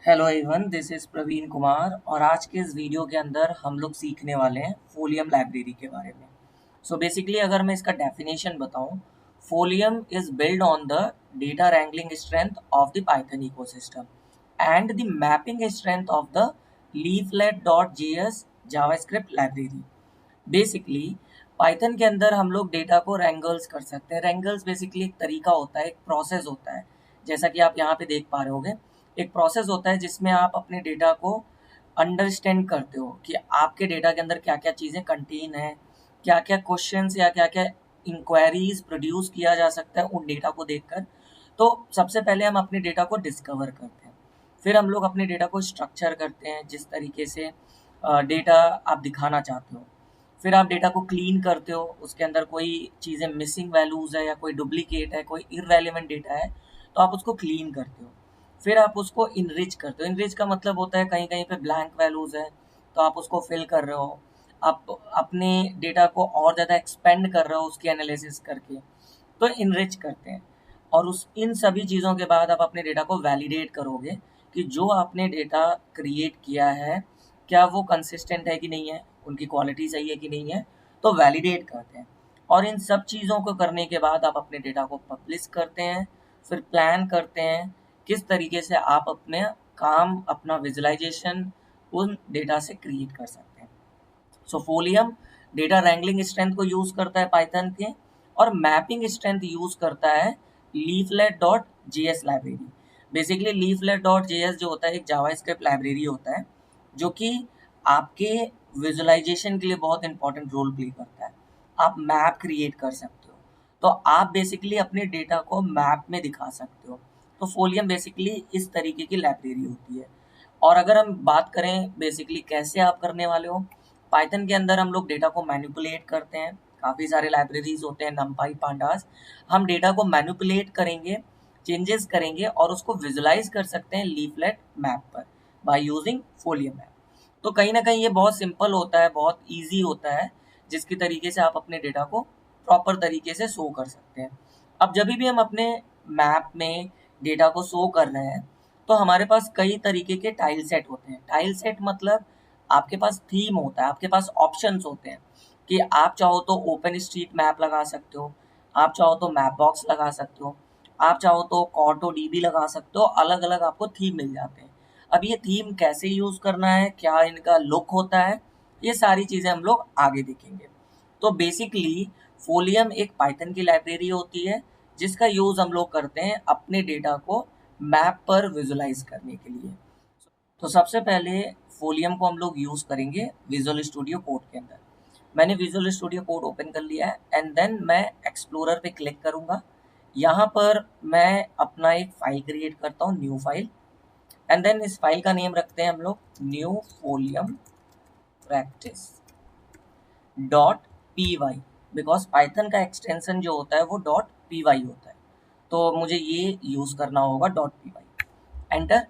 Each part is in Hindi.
Hello everyone, this is Praveen Kumar और आज के इस वीडियो के अंदर हम लोग सीखने वाले हैं फोलियम लाइब्रेरी के बारे में। सो बेसिकली अगर मैं इसका डेफिनेशन बताऊं, folium is build on the data wrangling strength of the Python ecosystem and the mapping strength of the leaflet.js JavaScript library. Basically Python के अंदर हम लोग डेटा को रैंगल्स कर सकते हैं। रैंगल्स बेसिकली एक तरीका होता है, एक प्रोसेस होता है। जैसा कि आप यहाँ पे देख पा रहे होगे, एक प्रोसेस होता है जिसमें आप अपने डेटा को अंडरस्टैंड करते हो कि आपके डेटा के अंदर क्या क्या चीज़ें कंटेन है, क्या क्या क्वेश्चंस या क्या क्या इंक्वायरीज प्रोड्यूस किया जा सकता है उन डेटा को देखकर। तो सबसे पहले हम अपने डेटा को डिस्कवर करते हैं, फिर हम लोग अपने डेटा को स्ट्रक्चर करते हैं जिस तरीके से डेटा आप दिखाना चाहते हो। फिर आप डेटा को क्लीन करते हो, उसके अंदर कोई चीज़ें मिसिंग वैल्यूज़ है या कोई डुप्लीकेट है, कोई इररेलेवेंट डेटा है, तो आप उसको क्लीन करते हो। फिर आप उसको इनरिच करते हो। इनरिच का मतलब होता है कहीं कहीं पे ब्लैंक वैल्यूज़ है तो आप उसको फिल कर रहे हो, आप अपने डेटा को और ज़्यादा एक्सपेंड कर रहे हो उसकी एनालिसिस करके, तो इनरिच करते हैं। और उस इन सभी चीज़ों के बाद आप अपने डेटा को वैलिडेट करोगे कि जो आपने डेटा क्रिएट किया है क्या वो कंसिस्टेंट है कि नहीं है, उनकी क्वालिटी सही है कि नहीं है, तो वैलिडेट करते हैं। और इन सब चीज़ों को करने के बाद आप अपने डेटा को पब्लिश करते हैं। फिर प्लान करते हैं किस तरीके से आप अपने काम, अपना विजुअलाइजेशन उन डेटा से क्रिएट कर सकते हैं। सो फोलियम डेटा रैंगलिंग स्ट्रेंथ को यूज़ करता है पाइथन के, और मैपिंग स्ट्रेंथ यूज़ करता है leaflet dot J S library. Basically leaflet dot J S जो होता है एक जावास्क्रिप्ट लाइब्रेरी होता है जो कि आपके विजुअलाइजेशन के लिए बहुत इंपॉर्टेंट रोल प्ले करता है। आप मैप क्रिएट कर सकते हो, तो आप बेसिकली अपने डेटा को मैप में दिखा सकते हो। तो फोलियम बेसिकली इस तरीके की लाइब्रेरी होती है। और अगर हम बात करें बेसिकली कैसे आप करने वाले हो, पाइथन के अंदर हम लोग डेटा को मैनिपुलेट करते हैं। काफ़ी सारे लाइब्रेरीज होते हैं, नमपाई, पांडास। हम डेटा को मैनिपुलेट करेंगे, चेंजेस करेंगे और उसको विजुलाइज कर सकते हैं लीफलेट मैप पर बाय यूजिंग फोलियम मैप। तो कहीं ना कहीं ये बहुत सिंपल होता है, बहुत ईजी होता है, जिसकी तरीके से आप अपने डेटा को प्रॉपर तरीके से शो कर सकते हैं। अब जब भी हम अपने मैप में डेटा को शो कर रहे हैं तो हमारे पास कई तरीके के टाइल सेट होते हैं। टाइल सेट मतलब आपके पास थीम होता है, आपके पास ऑप्शंस होते हैं कि आप चाहो तो ओपन स्ट्रीट मैप लगा सकते हो, आप चाहो तो मैप बॉक्स लगा सकते हो, आप चाहो तो कॉटो डीबी लगा सकते हो। अलग अलग आपको थीम मिल जाते हैं। अब ये थीम कैसे यूज़ करना है, क्या इनका लुक होता है, ये सारी चीज़ें हम लोग आगे देखेंगे। तो बेसिकली फोलियम एक पाइथन की लाइब्रेरी होती है जिसका यूज़ हम लोग करते हैं अपने डेटा को मैप पर विजुलाइज करने के लिए। तो सबसे पहले फोलियम को हम लोग यूज़ करेंगे विजुअल स्टूडियो कोड के अंदर। मैंने विजुअल स्टूडियो कोड ओपन कर लिया है एंड देन मैं एक्सप्लोरर पे क्लिक करूँगा। यहाँ पर मैं अपना एक फ़ाइल क्रिएट करता हूँ, न्यू फाइल। एंड देन इस फाइल का नेम रखते हैं हम लोग new folium practice dot P Y, because Python का एक्सटेंशन जो होता है वो डॉट पी वाई होता है, तो मुझे ये यूज़ करना होगा डॉट पी वाई। एंटर।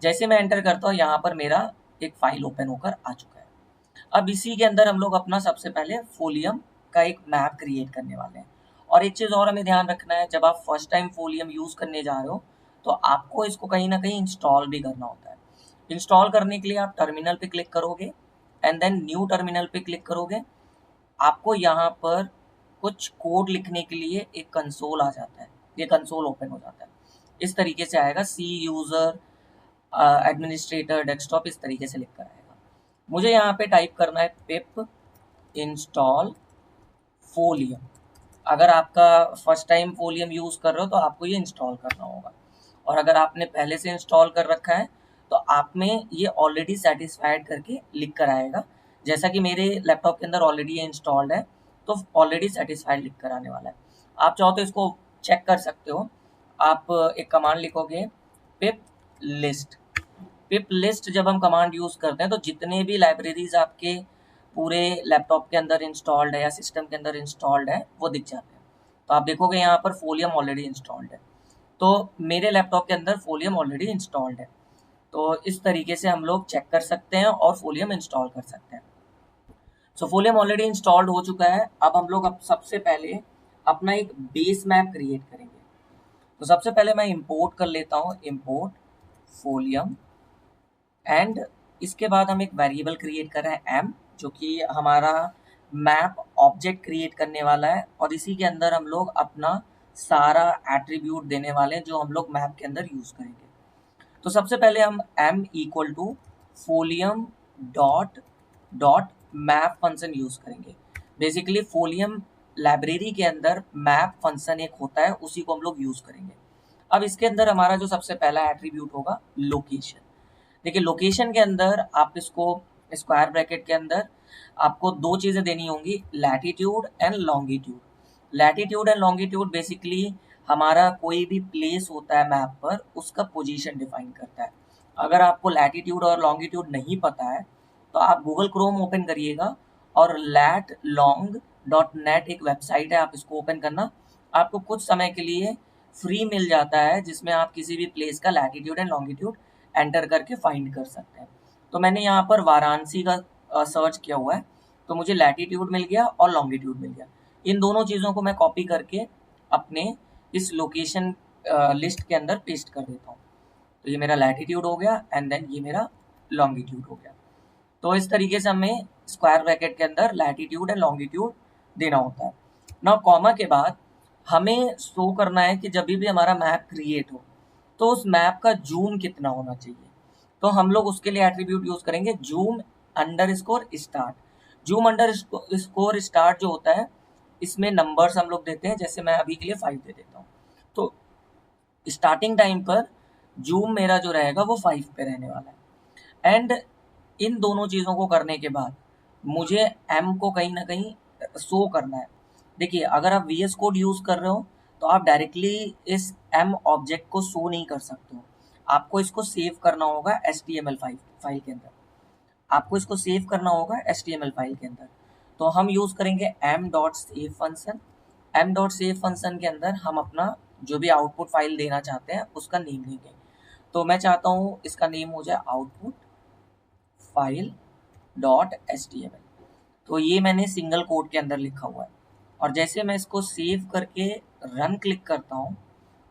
जैसे मैं एंटर करता हूँ यहाँ पर मेरा एक फाइल ओपन होकर आ चुका है। अब इसी के अंदर हम लोग अपना सबसे पहले फोलियम का एक मैप क्रिएट करने वाले हैं। और एक चीज़ और हमें ध्यान रखना है, जब आप फर्स्ट टाइम फोलियम यूज़ करने जा रहे हो तो आपको इसको कहीं ना कहीं इंस्टॉल भी करना होता है। इंस्टॉल करने के लिए आप टर्मिनल पे क्लिक करोगे एंड देन न्यू टर्मिनल पे क्लिक करोगे। आपको यहाँ पर कुछ कोड लिखने के लिए एक कंसोल आ जाता है, ये कंसोल ओपन हो जाता है। इस तरीके से आएगा, सी यूज़र एडमिनिस्ट्रेटर डेस्कटॉप, इस तरीके से लिख कर आएगा। मुझे यहाँ पे टाइप करना है पिप इंस्टॉल फोलियम। अगर आपका फर्स्ट टाइम फोलियम यूज़ कर रहे हो तो आपको ये इंस्टॉल करना होगा, और अगर आपने पहले से इंस्टॉल कर रखा है तो आप में ये ऑलरेडी सेटिस्फाइड करके लिख कर आएगा। जैसा कि मेरे लैपटॉप के अंदर ऑलरेडी ये इंस्टॉल्ड है तो ऑलरेडी सेटिस्फाइड लिख कर आने वाला है। आप चाहो तो इसको चेक कर सकते हो। आप एक कमांड लिखोगे पिप लिस्ट। पिप लिस्ट जब हम कमांड यूज़ करते हैं तो जितने भी लाइब्रेरीज आपके पूरे लैपटॉप के अंदर इंस्टॉल्ड है या सिस्टम के अंदर इंस्टॉल्ड है वो दिख जाते हैं। तो आप देखोगे यहाँ पर फोलियम ऑलरेडी इंस्टॉल्ड है, तो मेरे लैपटॉप के अंदर फोलियम ऑलरेडी इंस्टॉल्ड है। तो इस तरीके से हम लोग चेक कर सकते हैं और फोलियम इंस्टॉल कर सकते हैं। सो फोलियम ऑलरेडी इंस्टॉल्ड हो चुका है। अब हम लोग अब सबसे पहले अपना एक बेस मैप क्रिएट करेंगे। तो सबसे पहले मैं इंपोर्ट कर लेता हूँ, इंपोर्ट फोलियम एंड इसके बाद हम एक वेरिएबल क्रिएट कर रहे हैं m, जो कि हमारा मैप ऑब्जेक्ट क्रिएट करने वाला है, और इसी के अंदर हम लोग अपना सारा एट्रीब्यूट देने वाले हैं जो हम लोग मैप के अंदर यूज करेंगे। तो सबसे पहले हम m equal to folium dot dot map function use करेंगे। बेसिकली फोलियम लाइब्रेरी के अंदर मैप फंक्शन एक होता है, उसी को हम लोग यूज करेंगे। अब इसके अंदर हमारा जो सबसे पहला एट्रीब्यूट होगा लोकेशन। देखिए लोकेशन के अंदर आप इसको स्क्वायर ब्रैकेट के अंदर आपको दो चीजें देनी होंगी, latitude and longitude. Latitude and longitude basically हमारा कोई भी प्लेस होता है मैप पर, उसका पोजीशन डिफाइन करता है। अगर आपको लैटिट्यूड और लॉन्गिट्यूड नहीं पता है तो आप गूगल क्रोम ओपन करिएगा और lat.long.net एक वेबसाइट है, आप इसको ओपन करना। आपको कुछ समय के लिए फ्री मिल जाता है जिसमें आप किसी भी प्लेस का लैटिट्यूड एंड लॉन्गिट्यूड एंटर करके फाइंड कर सकते हैं। तो मैंने यहाँ पर वाराणसी का सर्च किया हुआ है, तो मुझे लैटिट्यूड मिल गया और लॉन्गिट्यूड मिल गया। इन दोनों चीज़ों को मैं कॉपी करके अपने इस लोकेशन लिस्ट के अंदर पेस्ट कर देता हूँ। तो ये मेरा लैटिट्यूड हो गया एंड देन ये मेरा लॉन्गिट्यूड हो गया। तो इस तरीके से हमें स्क्वायर ब्रैकेट के अंदर लैटिट्यूड एंड लॉन्गिट्यूड देना होता है। नाउ कॉमा के बाद हमें शो करना है कि जब भी हमारा मैप क्रिएट हो तो उस मैप का जूम कितना होना चाहिए। तो हम लोग उसके लिए एट्रीब्यूट यूज करेंगे zoom under score start. Zoom under score start जो होता है, इसमें नंबर्स हम लोग देते हैं, जैसे मैं अभी के लिए 5 दे देता हूँ। तो स्टार्टिंग टाइम पर जूम मेरा जो रहेगा वो 5 पे रहने वाला है। एंड इन दोनों चीज़ों को करने के बाद मुझे m को कहीं ना कहीं शो करना है। देखिए अगर आप VS कोड यूज़ कर रहे हो तो आप डायरेक्टली इस m ऑब्जेक्ट को शो नहीं कर सकते हो, आपको इसको सेव करना होगा HTML फाइल के अंदर। आपको इसको सेव करना होगा HTML फाइल के अंदर। तो हम यूज़ करेंगे m.save फंक्शन। m.save फंक्शन के अंदर हम अपना जो भी आउटपुट फाइल देना चाहते हैं उसका नेम देंगे। तो मैं चाहता हूँ इसका नेम हो जाए आउटपुट फाइल डॉट HTML। तो ये मैंने सिंगल कोड के अंदर लिखा हुआ है, और जैसे मैं इसको सेव करके रन क्लिक करता हूँ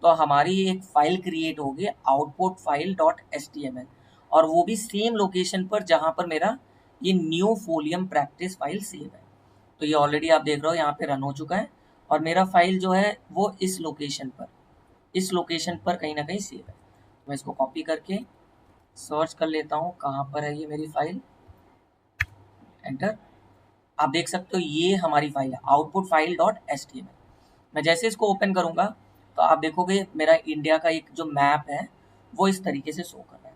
तो हमारी एक फाइल क्रिएट होगी आउटपुट फाइल डॉट HTML, और वो भी सेम लोकेशन पर जहाँ पर मेरा ये new folium practice file save है। तो ये ऑलरेडी आप देख रहे हो यहाँ पे रन हो चुका है, और मेरा फाइल जो है वो इस लोकेशन पर कहीं ना कहीं सेव है। मैं इसको कॉपी करके सर्च कर लेता हूँ कहाँ पर है ये मेरी फाइल, एंटर। आप देख सकते हो ये हमारी फाइल है आउटपुट फाइल डॉट HTML। मैं जैसे इसको ओपन करूंगा तो आप देखोगे मेरा इंडिया का एक जो मैप है वो इस तरीके से शो कर रहा है।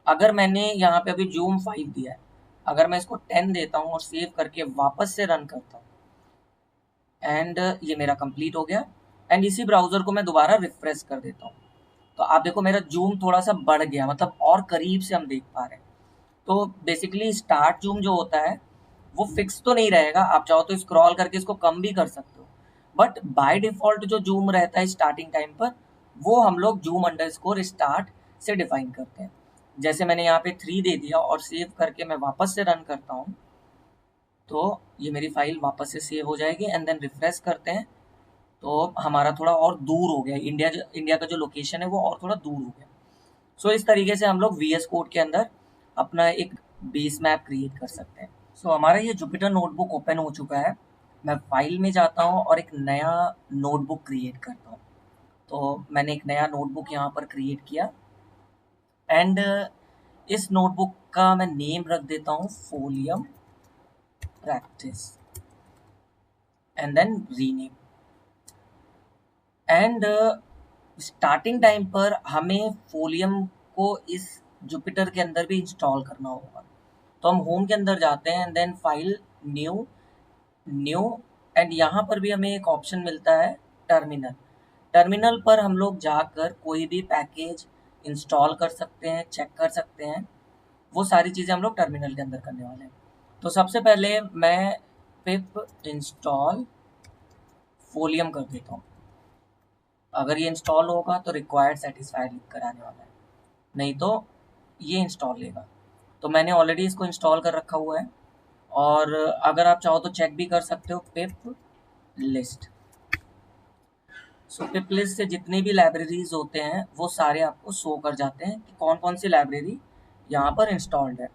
अगर मैंने यहाँ पे अभी जूम 5 दिया है, अगर मैं इसको 10 देता हूँ और सेव करके वापस से रन करता हूँ एंड ये मेरा कंप्लीट हो गया, एंड इसी ब्राउजर को मैं दोबारा रिफ्रेश कर देता हूँ तो आप देखो मेरा जूम थोड़ा सा बढ़ गया, मतलब और करीब से हम देख पा रहे हैं। तो बेसिकली स्टार्ट जूम जो होता है वो फिक्स तो नहीं रहेगा, आप चाहो तो स्क्रॉल करके इसको कम भी कर सकते हो, बट बाय डिफॉल्ट जो जूम रहता है स्टार्टिंग टाइम पर वो हम लोग जूम अंडरस्कोर स्टार्ट से डिफाइन करते हैं। जैसे मैंने यहाँ पे 3 दे दिया और सेव करके मैं वापस से रन करता हूँ तो ये मेरी फाइल वापस से सेव हो जाएगी, एंड देन रिफ्रेश करते हैं तो हमारा थोड़ा और दूर हो गया, इंडिया का जो लोकेशन है वो और थोड़ा दूर हो गया। सो इस तरीके से हम लोग VS कोड के अंदर अपना एक बेस मैप क्रिएट कर सकते हैं। सो हमारा ये जुपिटर नोटबुक ओपन हो चुका है। मैं फाइल में जाता हूँ और एक नया नोटबुक क्रिएट करता हूँ। तो मैंने एक नया नोटबुक यहाँ पर क्रिएट किया, एंड इस नोटबुक का मैं नेम रख देता हूँ folium practice, and then rename. And starting time पर हमें फोलियम को इस जुपिटर के अंदर भी इंस्टॉल करना होगा। तो हम होम के अंदर जाते हैं and then file new new, and यहाँ पर भी हमें एक ऑप्शन मिलता है टर्मिनल। टर्मिनल पर हम लोग जाकर कोई भी पैकेज इंस्टॉल कर सकते हैं, चेक कर सकते हैं, वो सारी चीज़ें हम लोग टर्मिनल के अंदर करने वाले हैं। तो सबसे पहले मैं पिप इंस्टॉल फोलियम कर देता हूँ। अगर ये इंस्टॉल होगा तो रिक्वायर्ड सेटिस्फाइड लिख कर आने वाला है, नहीं तो ये इंस्टॉल लेगा। तो मैंने ऑलरेडी इसको इंस्टॉल कर रखा हुआ है, और अगर आप चाहो तो चेक भी कर सकते हो पिप लिस्ट। सो पिप लिस्ट से जितनी भी लाइब्रेरीज होते हैं वो सारे आपको शो कर जाते हैं कि कौन कौन सी लाइब्रेरी यहाँ पर इंस्टॉल्ड है।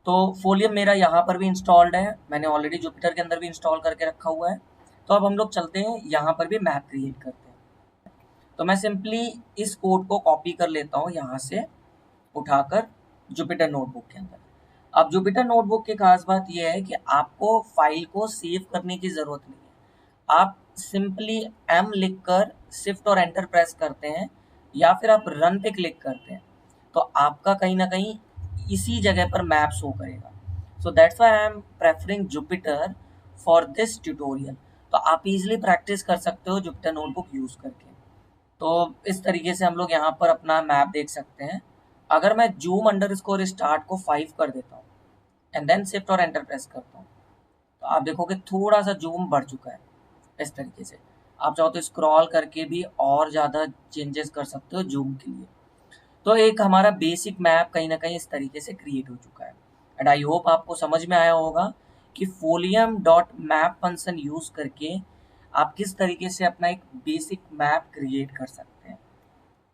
तो फोलियम मेरा यहाँ पर भी इंस्टॉल्ड है, मैंने ऑलरेडी जुपिटर के अंदर भी इंस्टॉल करके रखा हुआ है। तो अब हम लोग चलते हैं यहाँ पर भी मैप क्रिएट करते हैं। तो मैं सिंपली इस कोड को कॉपी कर लेता हूँ यहाँ से उठाकर जुपिटर नोटबुक के अंदर। अब जुपिटर नोटबुक की खास बात यह है कि आपको फाइल को सेव करने की ज़रूरत नहीं है। आप सिंपली एम लिखकर शिफ्ट और एंटर प्रेस करते हैं या फिर आप रन पे क्लिक करते हैं, तो आपका कहीं ना कहीं इसी जगह पर मैप शो करेगा। So that's why I am preferring Jupiter for this tutorial. तो आप इजीली प्रैक्टिस कर सकते हो जुपिटर नोटबुक यूज़ करके। तो इस तरीके से हम लोग यहाँ पर अपना मैप देख सकते हैं। अगर मैं जूम अंडर स्कोर स्टार्ट को 5 कर देता हूँ एंड देन शिफ्ट और एंटर प्रेस करता हूँ, तो आप देखोगे थोड़ा सा जूम बढ़ चुका है। इस तरीके से आप चाहो तो स्क्रॉल करके भी और ज़्यादा चेंजेस कर सकते हो जूम के लिए। तो एक हमारा बेसिक मैप कहीं ना कहीं इस तरीके से क्रिएट हो चुका है। एंड आई होप आपको समझ में आया होगा कि folium dot map function use करके आप किस तरीके से अपना एक बेसिक मैप क्रिएट कर सकते हैं।